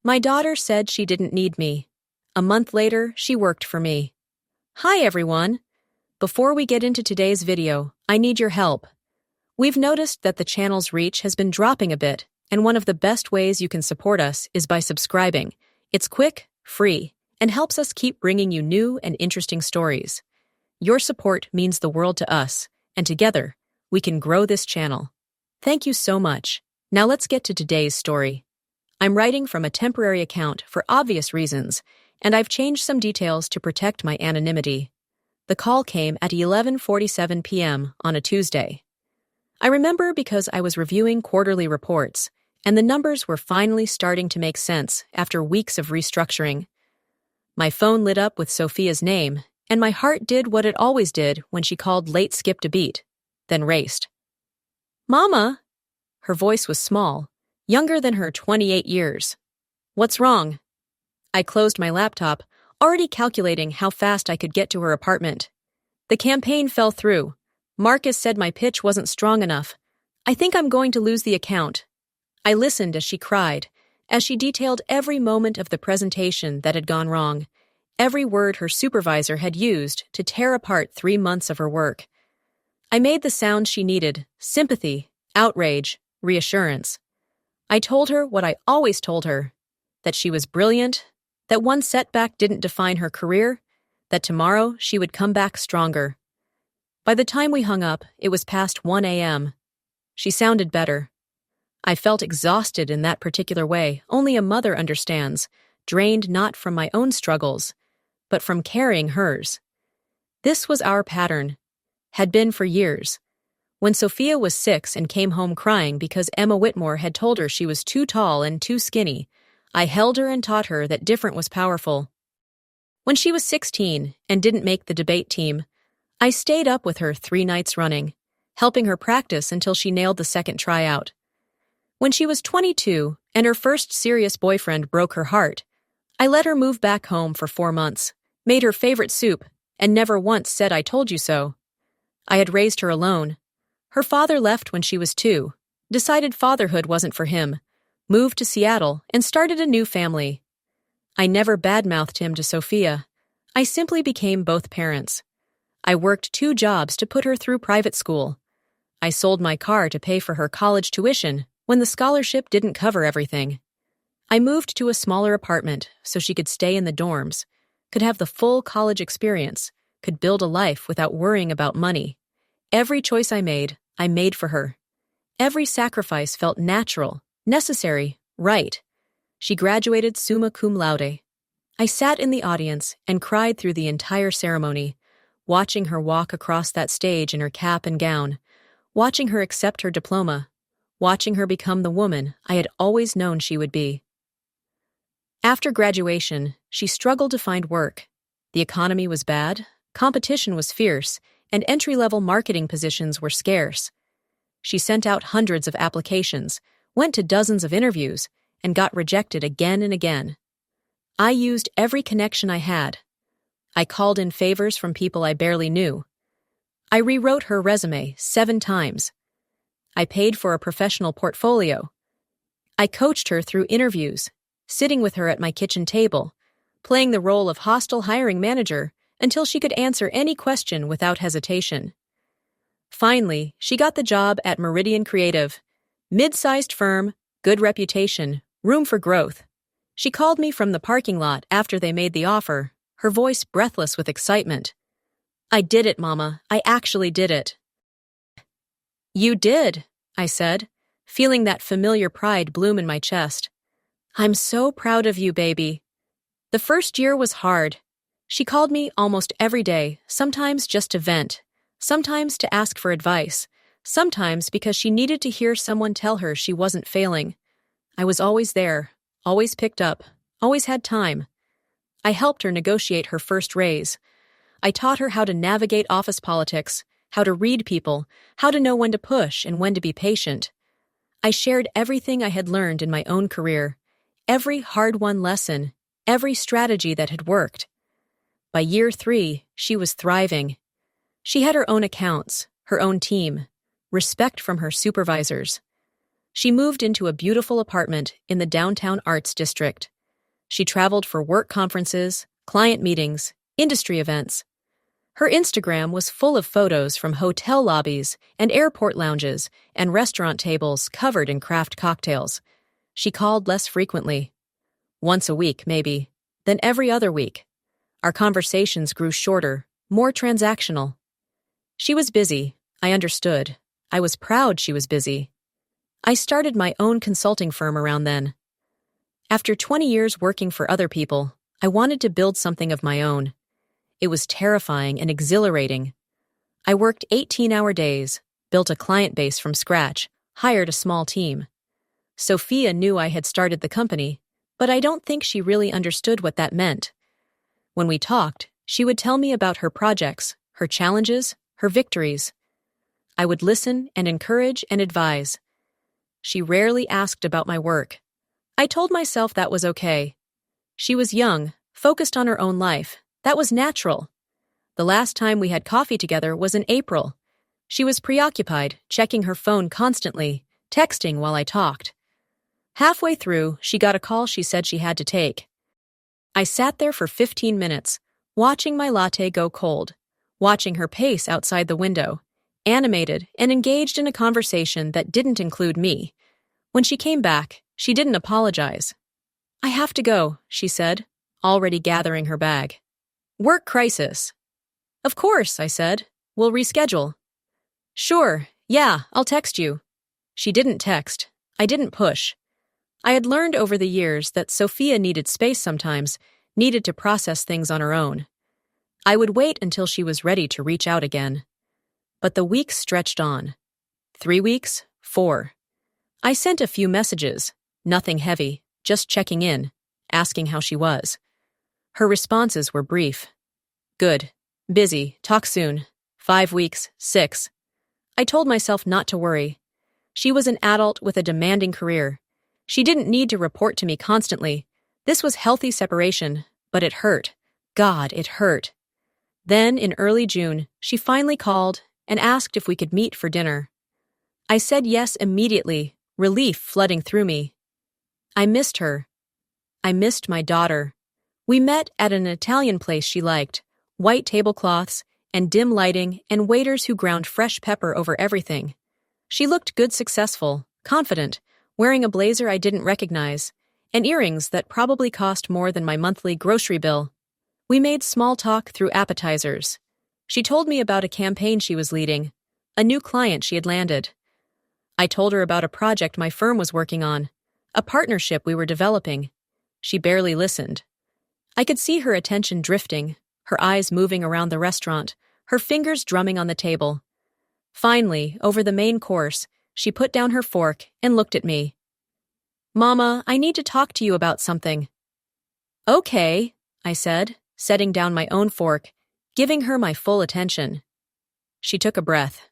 My daughter said she didn't need me. A month later, she worked for me. Hi everyone! Before we get into today's video, I need your help. We've noticed that the channel's reach has been dropping a bit, and one of the best ways you can support us is by subscribing. It's quick, free, and helps us keep bringing you new and interesting stories. Your support means the world to us, and together, we can grow this channel. Thank you so much. Now let's get to today's story. I'm writing from a temporary account for obvious reasons, and I've changed some details to protect my anonymity. The call came at 11:47 p.m. on a Tuesday. I remember because I was reviewing quarterly reports, and the numbers were finally starting to make sense after weeks of restructuring. My phone lit up with Sophia's name, and my heart did what it always did when she called late skipped a beat, then raced. Mama! Her voice was small, younger than her 28 years. What's wrong? I closed my laptop, already calculating how fast I could get to her apartment. The campaign fell through. Marcus said my pitch wasn't strong enough. I think I'm going to lose the account. I listened as she cried, as she detailed every moment of the presentation that had gone wrong, every word her supervisor had used to tear apart 3 months of her work. I made the sound she needed: sympathy, outrage, reassurance. I told her what I always told her, that she was brilliant, that one setback didn't define her career, that tomorrow she would come back stronger. By the time we hung up, it was past 1 a.m. She sounded better. I felt exhausted in that particular way only a mother understands, drained not from my own struggles, but from carrying hers. This was our pattern, had been for years. When Sophia was 6 and came home crying because Emma Whitmore had told her she was too tall and too skinny, I held her and taught her that different was powerful. When she was 16 and didn't make the debate team, I stayed up with her 3 nights running, helping her practice until she nailed the second tryout. When she was 22 and her first serious boyfriend broke her heart, I let her move back home for 4 months, made her favorite soup, and never once said I told you so. I had raised her alone. Her father left when she was 2, decided fatherhood wasn't for him, moved to Seattle, and started a new family. I never badmouthed him to Sophia. I simply became both parents. I worked 2 jobs to put her through private school. I sold my car to pay for her college tuition when the scholarship didn't cover everything. I moved to a smaller apartment so she could stay in the dorms, could have the full college experience, could build a life without worrying about money. Every choice I made for her. Every sacrifice felt natural, necessary, right. She graduated summa cum laude. I sat in the audience and cried through the entire ceremony, watching her walk across that stage in her cap and gown, watching her accept her diploma, watching her become the woman I had always known she would be. After graduation, she struggled to find work. The economy was bad, competition was fierce, and entry-level marketing positions were scarce. She sent out hundreds of applications, went to dozens of interviews, and got rejected again and again. I used every connection I had. I called in favors from people I barely knew. I rewrote her resume 7 times. I paid for a professional portfolio. I coached her through interviews, sitting with her at my kitchen table, playing the role of hostile hiring manager until she could answer any question without hesitation. Finally, she got the job at Meridian Creative. Mid-sized firm, good reputation, room for growth. She called me from the parking lot after they made the offer, her voice breathless with excitement. I did it, Mama. I actually did it. You did, I said, feeling that familiar pride bloom in my chest. I'm so proud of you, baby. The first year was hard. She called me almost every day, sometimes just to vent, sometimes to ask for advice, sometimes because she needed to hear someone tell her she wasn't failing. I was always there, always picked up, always had time. I helped her negotiate her first raise. I taught her how to navigate office politics, how to read people, how to know when to push and when to be patient. I shared everything I had learned in my own career, every hard-won lesson, every strategy that had worked. By year 3, she was thriving. She had her own accounts, her own team, respect from her supervisors. She moved into a beautiful apartment in the downtown arts district, She traveled for work conferences, client meetings, industry events. Her Instagram was full of photos from hotel lobbies and airport lounges and restaurant tables covered in craft cocktails. She called less frequently. Once a week, maybe, then every other week. Our conversations grew shorter, more transactional. She was busy, I understood. I was proud she was busy. I started my own consulting firm around then. After 20 years working for other people, I wanted to build something of my own. It was terrifying and exhilarating. I worked 18-hour days, built a client base from scratch, hired a small team. Sophia knew I had started the company, but I don't think she really understood what that meant. When we talked, she would tell me about her projects, her challenges, her victories. I would listen and encourage and advise. She rarely asked about my work. I told myself that was okay. She was young, focused on her own life. That was natural. The last time we had coffee together was in April. She was preoccupied, checking her phone constantly, texting while I talked. Halfway through, she got a call she said she had to take. I sat there for 15 minutes, watching my latte go cold, watching her pace outside the window, animated and engaged in a conversation that didn't include me. When she came back, she didn't apologize. "I have to go," she said, already gathering her bag. "Work crisis." "Of course," I said. "We'll reschedule." "Sure, yeah, I'll text you." She didn't text. I didn't push. I had learned over the years that Sophia needed space sometimes, needed to process things on her own. I would wait until she was ready to reach out again. But the weeks stretched on. 3 weeks, 4. I sent a few messages, nothing heavy, just checking in, asking how she was. Her responses were brief. "Good. Busy. Talk soon. 5 weeks, 6. I told myself not to worry. She was an adult with a demanding career. She didn't need to report to me constantly. This was healthy separation, but it hurt. God, it hurt. Then, in early June, she finally called and asked if we could meet for dinner. I said yes immediately, relief flooding through me. I missed her. I missed my daughter. We met at an Italian place she liked, white tablecloths and dim lighting and waiters who ground fresh pepper over everything. She looked good, successful, confident, wearing a blazer I didn't recognize, and earrings that probably cost more than my monthly grocery bill. We made small talk through appetizers. She told me about a campaign she was leading, a new client she had landed. I told her about a project my firm was working on, a partnership we were developing. She barely listened. I could see her attention drifting, her eyes moving around the restaurant, her fingers drumming on the table. Finally, over the main course, she put down her fork and looked at me. "Mama, I need to talk to you about something." "Okay," I said, setting down my own fork, giving her my full attention. She took a breath.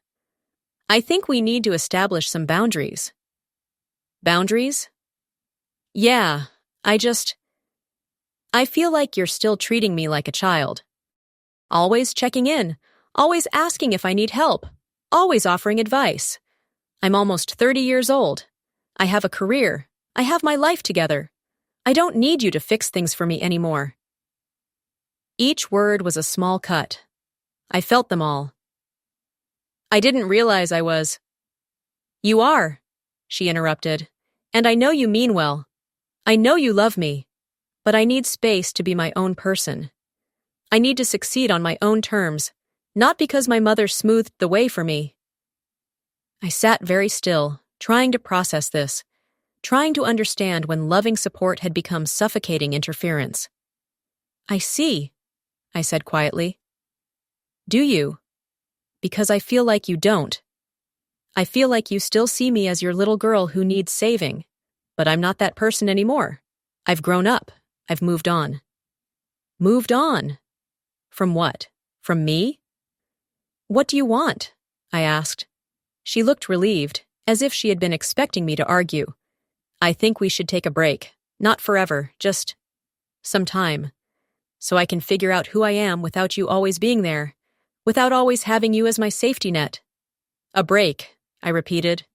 "I think we need to establish some boundaries." "Boundaries?" "Yeah, I feel like you're still treating me like a child. Always checking in, always asking if I need help, always offering advice. I'm almost 30 years old. I have a career. I have my life together. I don't need you to fix things for me anymore." Each word was a small cut. I felt them all. "I didn't realize I was." "You are," she interrupted, "and I know you mean well. I know you love me, but I need space to be my own person. I need to succeed on my own terms, not because my mother smoothed the way for me." I sat very still, trying to process this, trying to understand when loving support had become suffocating interference. "I see," I said quietly. "Do you?" "Because I feel like you don't. I feel like you still see me as your little girl who needs saving, but I'm not that person anymore. I've grown up. I've moved on." "Moved on? From what? From me?" "What do you want?" I asked. She looked relieved, as if she had been expecting me to argue. "I think we should take a break. Not forever, just some time. So I can figure out who I am without you always being there, without always having you as my safety net." "A break," I repeated.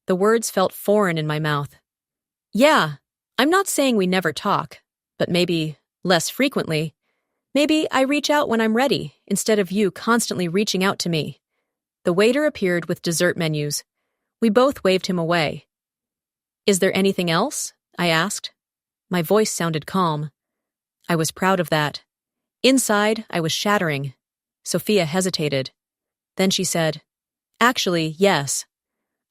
The words felt foreign in my mouth. "Yeah, I'm not saying we never talk. but maybe less frequently. Maybe I reach out when I'm ready, instead of you constantly reaching out to me. The waiter appeared with dessert menus. We both waved him away. Is there anything else? I asked. My voice sounded calm. I was proud of that. Inside, I was shattering. Sophia hesitated. Then she said, Actually, yes.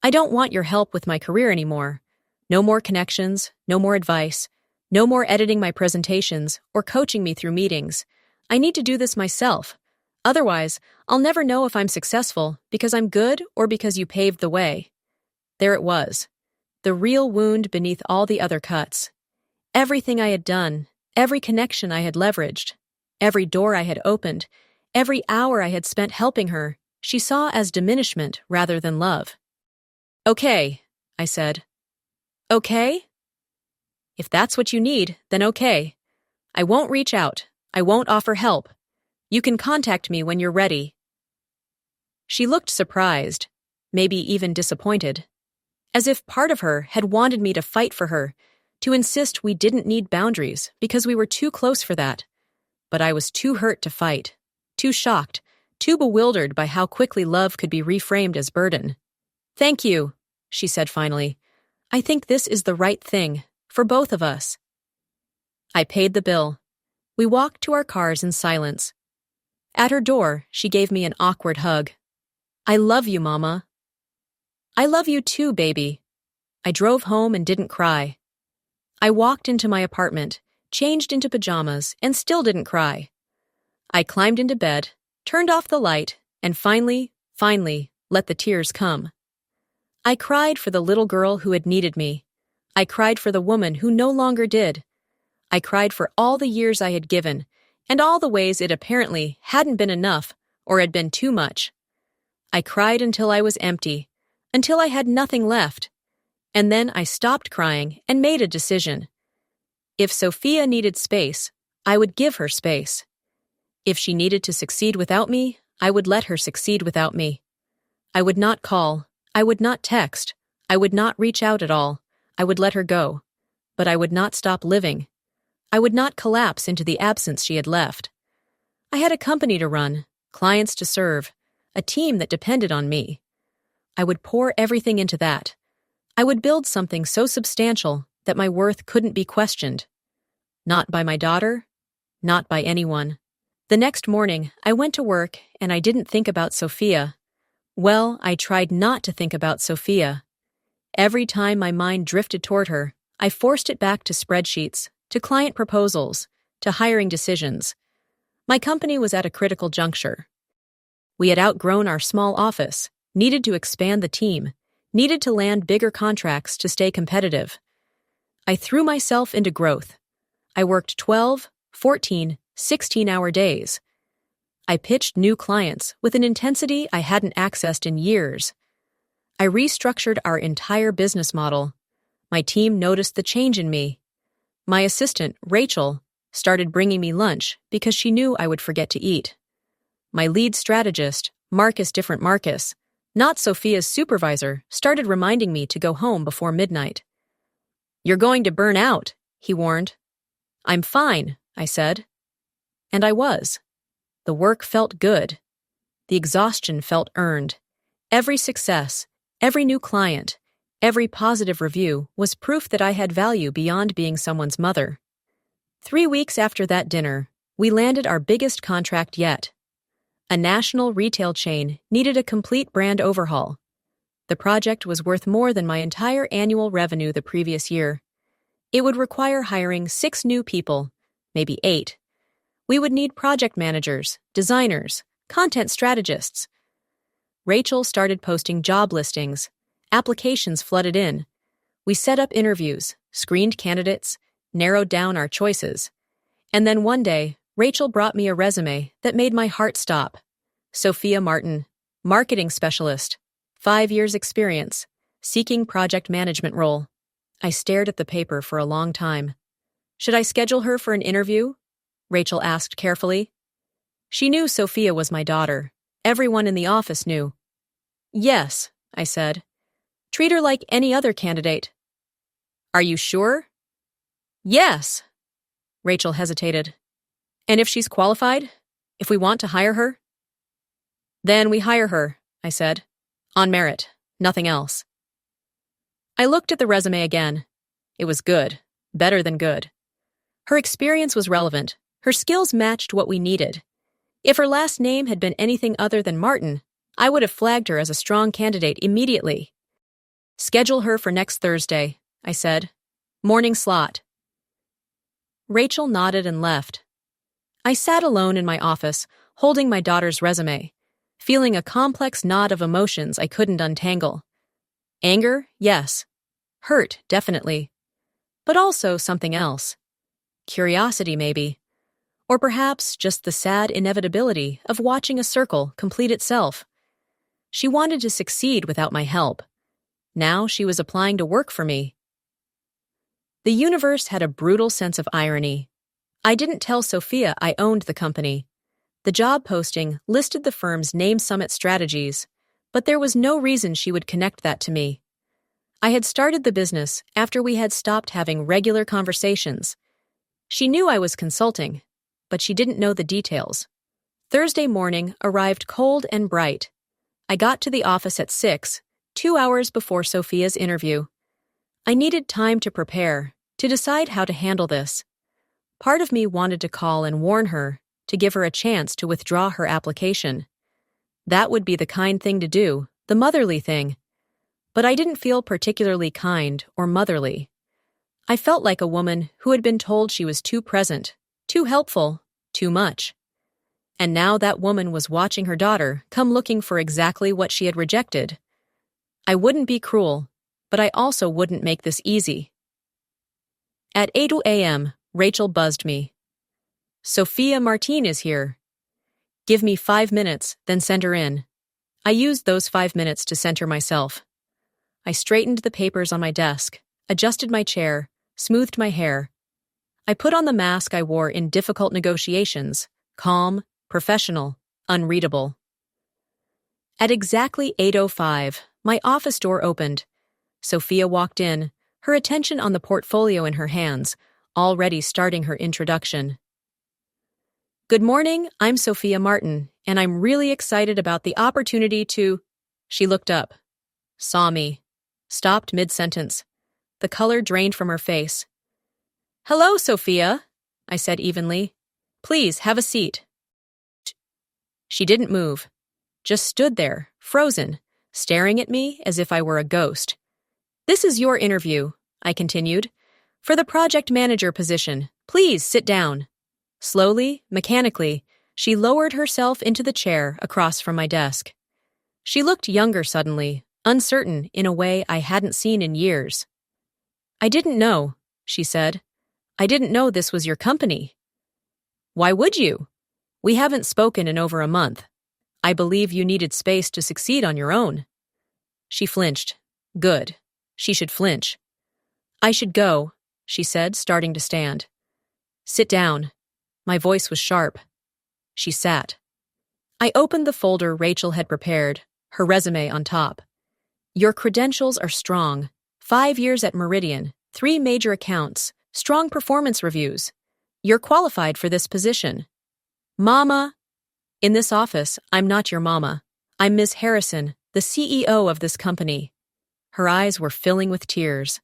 I don't want your help with my career anymore. No more connections, no more advice, no more editing my presentations or coaching me through meetings. I need to do this myself. Otherwise, I'll never know if I'm successful because I'm good or because you paved the way. There it was, the real wound beneath all the other cuts. Everything I had done, every connection I had leveraged, every door I had opened, every hour I had spent helping her, she saw as diminishment rather than love. Okay, I said. Okay? If that's what you need, then okay. I won't reach out. I won't offer help. You can contact me when you're ready. She looked surprised, maybe even disappointed, as if part of her had wanted me to fight for her, to insist we didn't need boundaries because we were too close for that. But I was too hurt to fight, too shocked, too bewildered by how quickly love could be reframed as burden. Thank you, she said finally. I think this is the right thing, for both of us. I paid the bill. We walked to our cars in silence. At her door, she gave me an awkward hug. I love you, Mama. I love you too, baby. I drove home and didn't cry. I walked into my apartment, changed into pajamas, and still didn't cry. I climbed into bed, turned off the light, and finally, let the tears come. I cried for the little girl who had needed me. I cried for the woman who no longer did. I cried for all the years I had given, and all the ways it apparently hadn't been enough or had been too much. I cried until I was empty, until I had nothing left. And then I stopped crying and made a decision. If Sophia needed space, I would give her space. If she needed to succeed without me, I would let her succeed without me. I would not call. I would not text. I would not reach out at all. I would let her go. But I would not stop living. I would not collapse into the absence she had left. I had a company to run, clients to serve, a team that depended on me. I would pour everything into that. I would build something so substantial that my worth couldn't be questioned. Not by my daughter, not by anyone. The next morning, I went to work and I didn't think about Sophia. Well, I tried not to think about Sophia. Every time my mind drifted toward her, I forced it back to spreadsheets, to client proposals, to hiring decisions. My company was at a critical juncture. We had outgrown our small office, needed to expand the team, needed to land bigger contracts to stay competitive. I threw myself into growth. I worked 12, 14, 16-hour days. I pitched new clients with an intensity I hadn't accessed in years. I restructured our entire business model. My team noticed the change in me. My assistant, Rachel, started bringing me lunch because she knew I would forget to eat. My lead strategist, Marcus Different Marcus, not Sophia's supervisor, started reminding me to go home before midnight. You're going to burn out, he warned. I'm fine, I said. And I was. The work felt good. The exhaustion felt earned. Every success, every new client, every positive review was proof that I had value beyond being someone's mother. 3 weeks after that dinner, we landed our biggest contract yet. A national retail chain needed a complete brand overhaul. The project was worth more than my entire annual revenue the previous year. It would require hiring 6 new people, maybe 8. We would need project managers, designers, content strategists. Rachel started posting job listings. Applications flooded in. We set up interviews, screened candidates, narrowed down our choices. And then one day, Rachel brought me a resume that made my heart stop. Sophia Martin, marketing specialist, 5 years experience, seeking project management role. I stared at the paper for a long time. Should I schedule her for an interview? Rachel asked carefully. She knew Sophia was my daughter. Everyone in the office knew. Yes, I said. Treat her like any other candidate. Are you sure? Yes. Rachel hesitated. And if she's qualified? If we want to hire her? Then we hire her, I said. On merit, nothing else. I looked at the resume again. It was good, better than good. Her experience was relevant. Her skills matched what we needed. If her last name had been anything other than Martin, I would have flagged her as a strong candidate immediately. Schedule her for next Thursday, I said. Morning slot. Rachel nodded and left. I sat alone in my office, holding my daughter's resume, feeling a complex knot of emotions I couldn't untangle. Anger, yes. Hurt, definitely. But also something else. Curiosity, maybe. Or perhaps just the sad inevitability of watching a circle complete itself. She wanted to succeed without my help. Now she was applying to work for me. The universe had a brutal sense of irony. I didn't tell Sophia I owned the company. The job posting listed the firm's name Summit Strategies, but there was no reason she would connect that to me. I had started the business after we had stopped having regular conversations. She knew I was consulting, but she didn't know the details. Thursday morning arrived cold and bright. I got to the office at 6, 2 hours before Sophia's interview. I needed time to prepare, to decide how to handle this. Part of me wanted to call and warn her, to give her a chance to withdraw her application. That would be the kind thing to do, the motherly thing. But I didn't feel particularly kind or motherly. I felt like a woman who had been told she was too present, too helpful, too much. And now that woman was watching her daughter come looking for exactly what she had rejected. I wouldn't be cruel, but I also wouldn't make this easy. At 8 a.m., Rachel buzzed me. Sophia Martin is here. Give me 5 minutes, then send her in. I used those 5 minutes to center myself. I straightened the papers on my desk, adjusted my chair, smoothed my hair. I put on the mask I wore in difficult negotiations, calm, professional, unreadable. At exactly 8:05, my office door opened. Sophia walked in, her attention on the portfolio in her hands, already starting her introduction. Good morning, I'm Sophia Martin, and I'm really excited about the opportunity to... She looked up, saw me, stopped mid-sentence. The color drained from her face. Hello, Sophia, I said evenly. Please, have a seat. She didn't move, just stood there, frozen, staring at me as if I were a ghost. This is your interview, I continued. For the project manager position, please sit down. Slowly, mechanically, she lowered herself into the chair across from my desk. She looked younger suddenly, uncertain in a way I hadn't seen in years. I didn't know, she said. I didn't know this was your company. Why would you? We haven't spoken in over a month. I believe you needed space to succeed on your own. She flinched. Good. She should flinch. I should go, she said, starting to stand. Sit down. My voice was sharp. She sat. I opened the folder Rachel had prepared, her resume on top. Your credentials are strong. 5 years at Meridian, 3 major accounts, strong performance reviews. You're qualified for this position. Mama. In this office, I'm not your mama. I'm Ms. Harrison, the CEO of this company. Her eyes were filling with tears.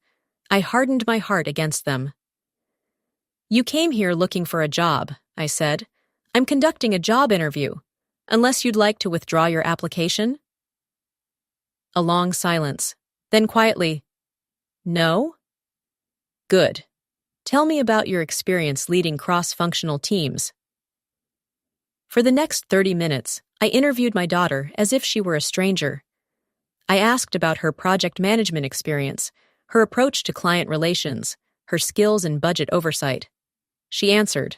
I hardened my heart against them. You came here looking for a job, I said. I'm conducting a job interview. Unless you'd like to withdraw your application? A long silence. Then quietly, no? Good. Tell me about your experience leading cross-functional teams. For the next 30 minutes, I interviewed my daughter as if she were a stranger. I asked about her project management experience, her approach to client relations, her skills in budget oversight. She answered,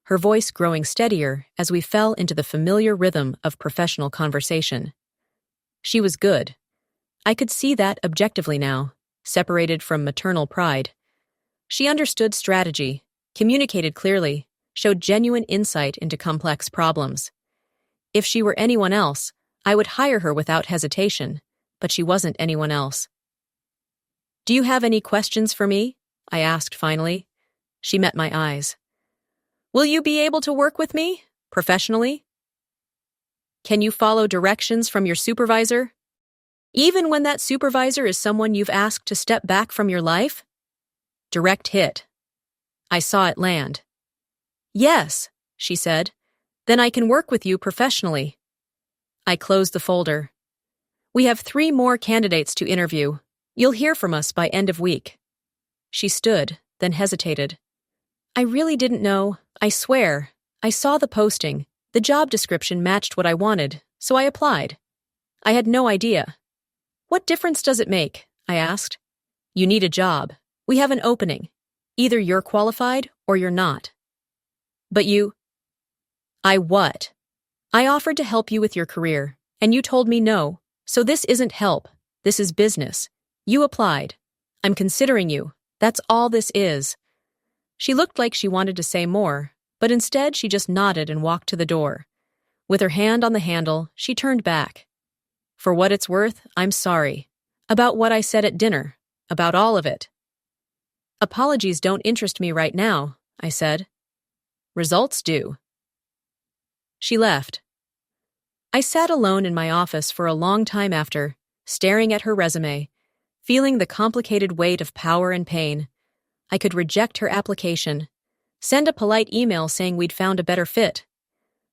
her voice growing steadier as we fell into the familiar rhythm of professional conversation. She was good. I could see that objectively now, separated from maternal pride. She understood strategy, communicated clearly, showed genuine insight into complex problems. If she were anyone else, I would hire her without hesitation, but she wasn't anyone else. Do you have any questions for me? I asked finally. She met my eyes. Will you be able to work with me, professionally? Can you follow directions from your supervisor? Even when that supervisor is someone you've asked to step back from your life? Direct hit. I saw it land. Yes, she said. Then I can work with you professionally. I closed the folder. We have 3 more candidates to interview. You'll hear from us by end of week. She stood, then hesitated. I really didn't know. I swear. I saw the posting. The job description matched what I wanted, so I applied. I had no idea. What difference does it make? I asked. You need a job. We have an opening. Either you're qualified or you're not. But you... I what? I offered to help you with your career, and you told me no, so this isn't help. This is business. You applied. I'm considering you. That's all this is. She looked like she wanted to say more, but instead she just nodded and walked to the door. With her hand on the handle, she turned back. For what it's worth, I'm sorry. About what I said at dinner. About all of it. Apologies don't interest me right now, I said. Results do. She left. I sat alone in my office for a long time after, staring at her resume, feeling the complicated weight of power and pain. I could reject her application, send a polite email saying we'd found a better fit.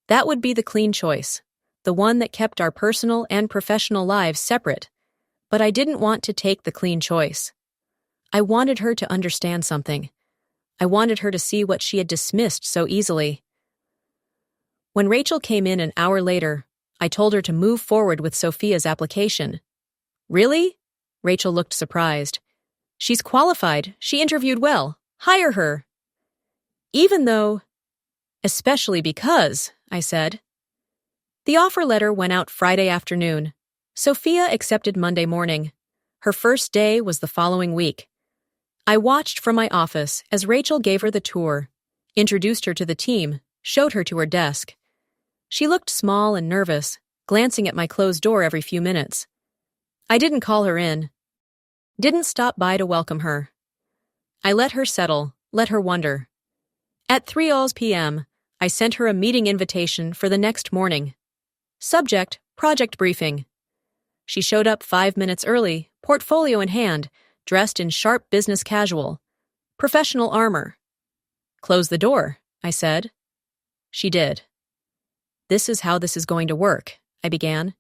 That would be the clean choice, the one that kept our personal and professional lives separate. But I didn't want to take the clean choice. I wanted her to understand something. I wanted her to see what she had dismissed so easily. When Rachel came in an hour later, I told her to move forward with Sophia's application. Really? Rachel looked surprised. She's qualified. She interviewed well. Hire her. Even though... Especially because, I said. The offer letter went out Friday afternoon. Sophia accepted Monday morning. Her first day was the following week. I watched from my office as Rachel gave her the tour, introduced her to the team, showed her to her desk. She looked small and nervous, glancing at my closed door every few minutes. I didn't call her in. Didn't stop by to welcome her. I let her settle, let her wonder. At 3 p.m., I sent her a meeting invitation for the next morning. Subject, project briefing. She showed up 5 minutes early, portfolio in hand, dressed in sharp business casual. Professional armor. Close the door, I said. She did. This is how this is going to work, I began.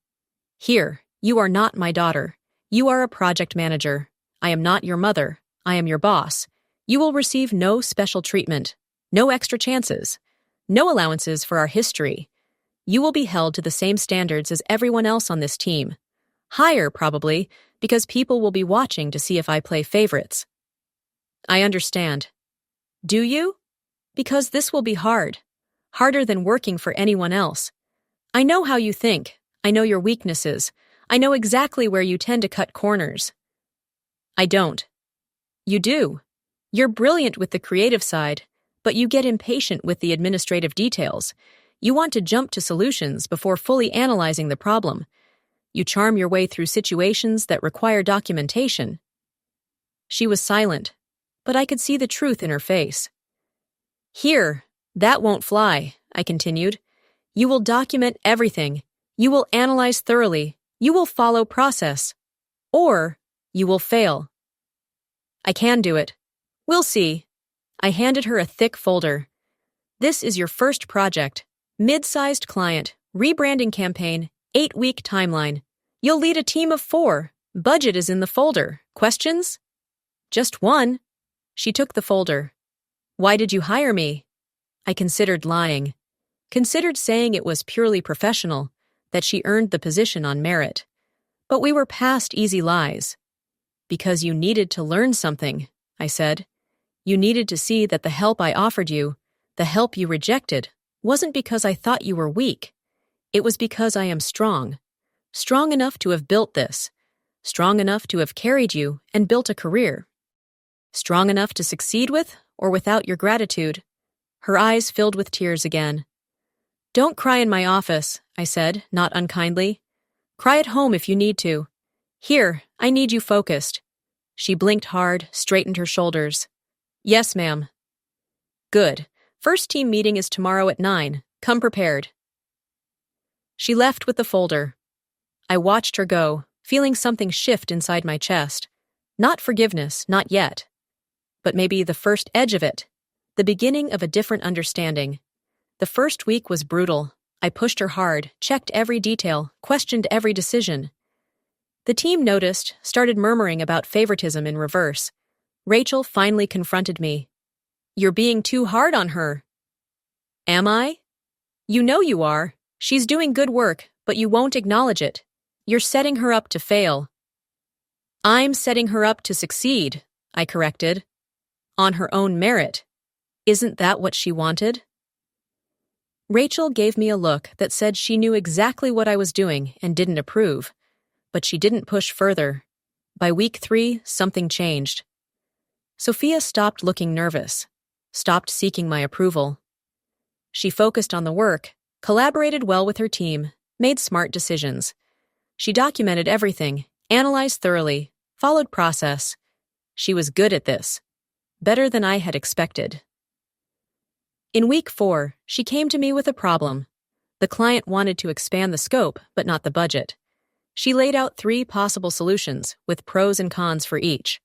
Here, you are not my daughter. You are a project manager. I am not your mother. I am your boss. You will receive no special treatment, no extra chances, no allowances for our history. You will be held to the same standards as everyone else on this team. Higher, probably, because people will be watching to see if I play favorites. I understand. Do you? Because this will be hard. Harder than working for anyone else. I know how you think. I know your weaknesses. I know exactly where you tend to cut corners. I don't. You do. You're brilliant with the creative side, but you get impatient with the administrative details. You want to jump to solutions before fully analyzing the problem. You charm your way through situations that require documentation. She was silent, but I could see the truth in her face. Here, that won't fly, I continued. You will document everything. You will analyze thoroughly. You will follow process. Or you will fail. I can do it. We'll see. I handed her a thick folder. This is your first project. Mid-sized client, rebranding campaign, 8-week timeline. You'll lead a team of 4. Budget is in the folder. Questions? Just one. She took the folder. Why did you hire me? I considered lying. Considered saying it was purely professional, that she earned the position on merit. But we were past easy lies. Because you needed to learn something, I said. You needed to see that the help I offered you, the help you rejected, wasn't because I thought you were weak. It was because I am strong. Strong enough to have built this. Strong enough to have carried you and built a career. Strong enough to succeed with or without your gratitude. Her eyes filled with tears again. Don't cry in my office, I said, not unkindly. Cry at home if you need to. Here, I need you focused. She blinked hard, straightened her shoulders. Yes, ma'am. Good. First team meeting is tomorrow at 9. Come prepared. She left with the folder. I watched her go, feeling something shift inside my chest. Not forgiveness, not yet. But maybe the first edge of it. The beginning of a different understanding. The first week was brutal. I pushed her hard, checked every detail, questioned every decision. The team noticed, started murmuring about favoritism in reverse. Rachel finally confronted me. You're being too hard on her. Am I? You know you are. She's doing good work, but you won't acknowledge it. You're setting her up to fail. I'm setting her up to succeed, I corrected. On her own merit. Isn't that what she wanted? Rachel gave me a look that said she knew exactly what I was doing and didn't approve, but she didn't push further. By week 3, something changed. Sophia stopped looking nervous, stopped seeking my approval. She focused on the work, collaborated well with her team, made smart decisions. She documented everything, analyzed thoroughly, followed process. She was good at this, better than I had expected. In week 4, she came to me with a problem. The client wanted to expand the scope, but not the budget. She laid out 3 possible solutions, with pros and cons for each.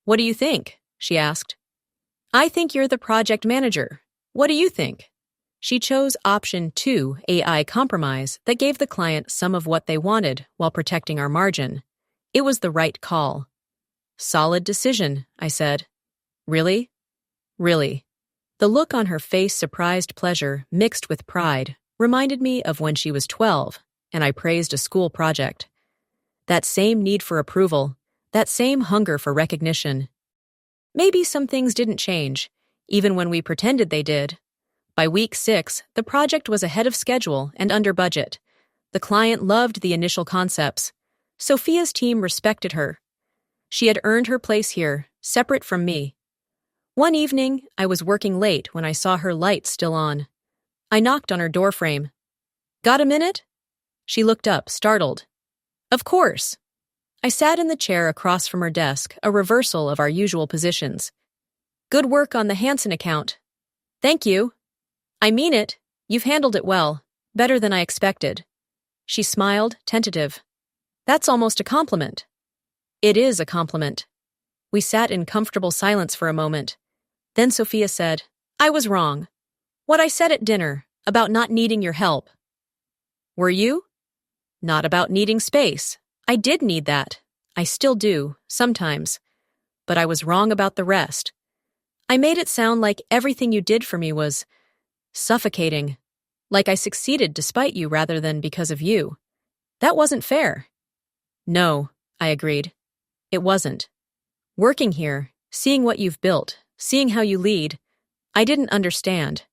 What do you think? She asked. I think you're the project manager. What do you think? She chose option 2, AI compromise, that gave the client some of what they wanted while protecting our margin. It was the right call. Solid decision, I said. Really? Really. The look on her face surprised pleasure mixed with pride, reminded me of when she was 12, and I praised a school project. That same need for approval, that same hunger for recognition. Maybe some things didn't change, even when we pretended they did. By week 6, the project was ahead of schedule and under budget. The client loved the initial concepts. Sophia's team respected her. She had earned her place here, separate from me. One evening, I was working late when I saw her light still on. I knocked on her doorframe. Got a minute? She looked up, startled. Of course. I sat in the chair across from her desk, a reversal of our usual positions. Good work on the Hansen account. Thank you. I mean it. You've handled it well, better than I expected. She smiled, tentative. That's almost a compliment. It is a compliment. We sat in comfortable silence for a moment. Then Sophia said, I was wrong. What I said at dinner, about not needing your help. Were you? Not about needing space. I did need that. I still do, sometimes. But I was wrong about the rest. I made it sound like everything you did for me was suffocating. Like I succeeded despite you rather than because of you. That wasn't fair. No, I agreed. It wasn't. Working here, seeing what you've built, seeing how you lead, I didn't understand.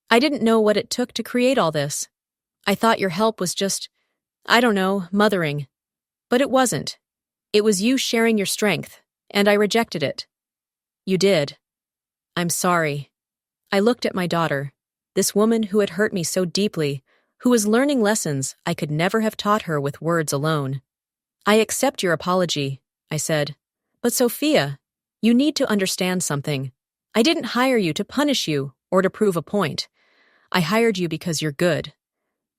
I didn't know what it took to create all this. I thought your help was just, I don't know, mothering. But it wasn't. It was you sharing your strength, and I rejected it. You did. I'm sorry. I looked at my daughter, this woman who had hurt me so deeply, who was learning lessons I could never have taught her with words alone. I accept your apology, I said. But Sophia, you need to understand something. I didn't hire you to punish you or to prove a point. I hired you because you're good.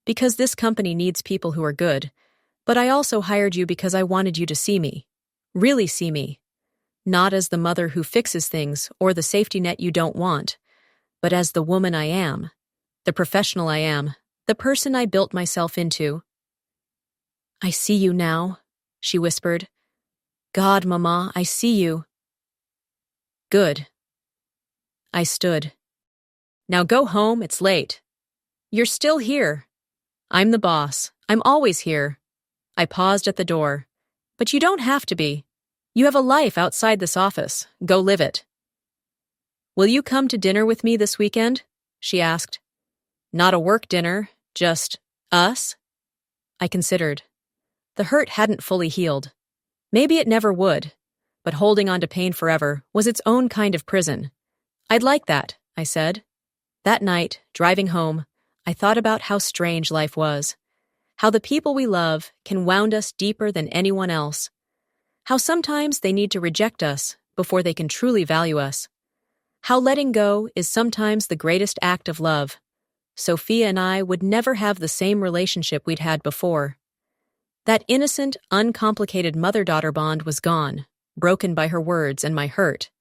Because this company needs people who are good. But I also hired you because I wanted you to see me. Really see me. Not as the mother who fixes things or the safety net you don't want, but as the woman I am, the professional I am, the person I built myself into. I see you now, she whispered. God, Mama, I see you. Good. I stood. Now go home, it's late. You're still here. I'm the boss. I'm always here. I paused at the door. But you don't have to be. You have a life outside this office. Go live it. Will you come to dinner with me this weekend? She asked. Not a work dinner, just us? I considered. The hurt hadn't fully healed. Maybe it never would, but holding on to pain forever was its own kind of prison. I'd like that, I said. That night, driving home, I thought about how strange life was. How the people we love can wound us deeper than anyone else. How sometimes they need to reject us before they can truly value us. How letting go is sometimes the greatest act of love. Sophia and I would never have the same relationship we'd had before. That innocent, uncomplicated mother-daughter bond was gone, broken by her words and my hurt.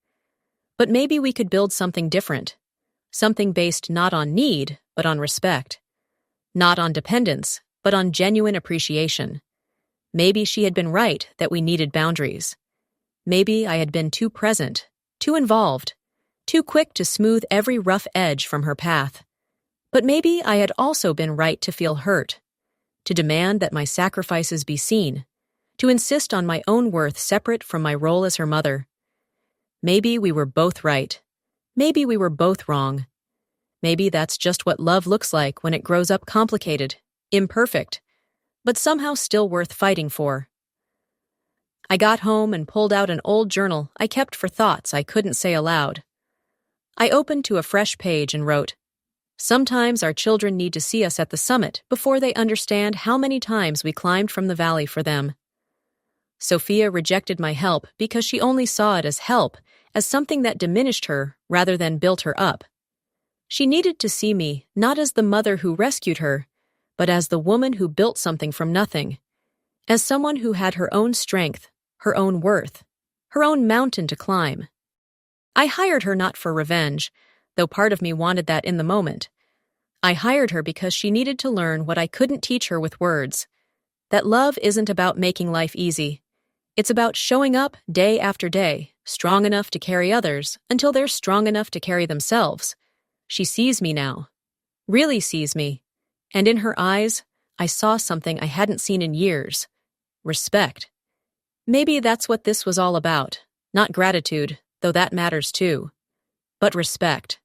But maybe we could build something different, something based not on need, but on respect. Not on dependence, but on genuine appreciation. Maybe she had been right that we needed boundaries. Maybe I had been too present, too involved, too quick to smooth every rough edge from her path. But maybe I had also been right to feel hurt, to demand that my sacrifices be seen, to insist on my own worth separate from my role as her mother. Maybe we were both right. Maybe we were both wrong. Maybe that's just what love looks like when it grows up complicated, imperfect, but somehow still worth fighting for. I got home and pulled out an old journal I kept for thoughts I couldn't say aloud. I opened to a fresh page and wrote, "Sometimes our children need to see us at the summit before they understand how many times we climbed from the valley for them." Sophia rejected my help because she only saw it as help, as something that diminished her rather than built her up. She needed to see me not as the mother who rescued her, but as the woman who built something from nothing, as someone who had her own strength, her own worth, her own mountain to climb. I hired her not for revenge, though part of me wanted that in the moment. I hired her because she needed to learn what I couldn't teach her with words, that love isn't about making life easy. It's about showing up day after day, strong enough to carry others until they're strong enough to carry themselves. She sees me now, really sees me, and in her eyes, I saw something I hadn't seen in years: respect. Maybe that's what this was all about, not gratitude, though that matters too, but respect.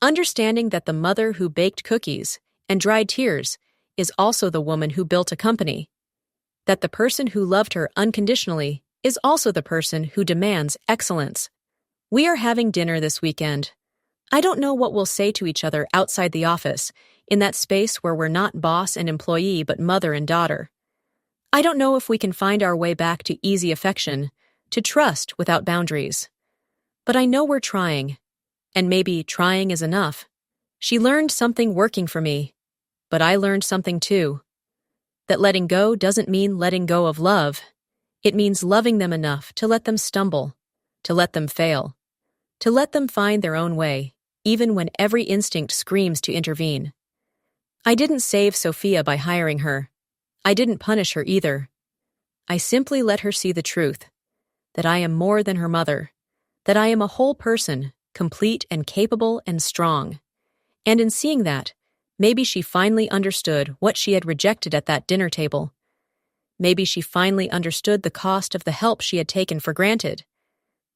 Understanding that the mother who baked cookies and dried tears is also the woman who built a company. That the person who loved her unconditionally is also the person who demands excellence. We are having dinner this weekend. I don't know what we'll say to each other outside the office, in that space where we're not boss and employee but mother and daughter. I don't know if we can find our way back to easy affection, to trust without boundaries. But I know we're trying, and maybe trying is enough. She learned something working for me, but I learned something too. That letting go doesn't mean letting go of love. It means loving them enough to let them stumble, to let them fail, to let them find their own way, even when every instinct screams to intervene. I didn't save Sophia by hiring her. I didn't punish her either. I simply let her see the truth, that I am more than her mother, that I am a whole person, complete and capable and strong. And in seeing that, maybe she finally understood what she had rejected at that dinner table. Maybe she finally understood the cost of the help she had taken for granted.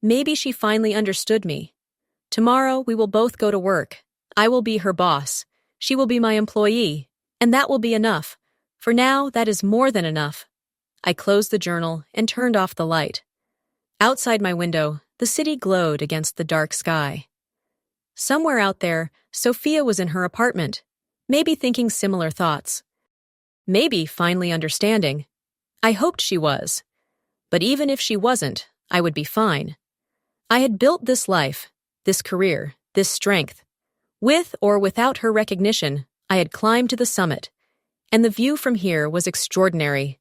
Maybe she finally understood me. Tomorrow we will both go to work. I will be her boss. She will be my employee. And that will be enough. For now, that is more than enough. I closed the journal and turned off the light. Outside my window, the city glowed against the dark sky. Somewhere out there, Sophia was in her apartment, maybe thinking similar thoughts. Maybe finally understanding. I hoped she was. But even if she wasn't, I would be fine. I had built this life, this career, this strength. With or without her recognition, I had climbed to the summit, and the view from here was extraordinary.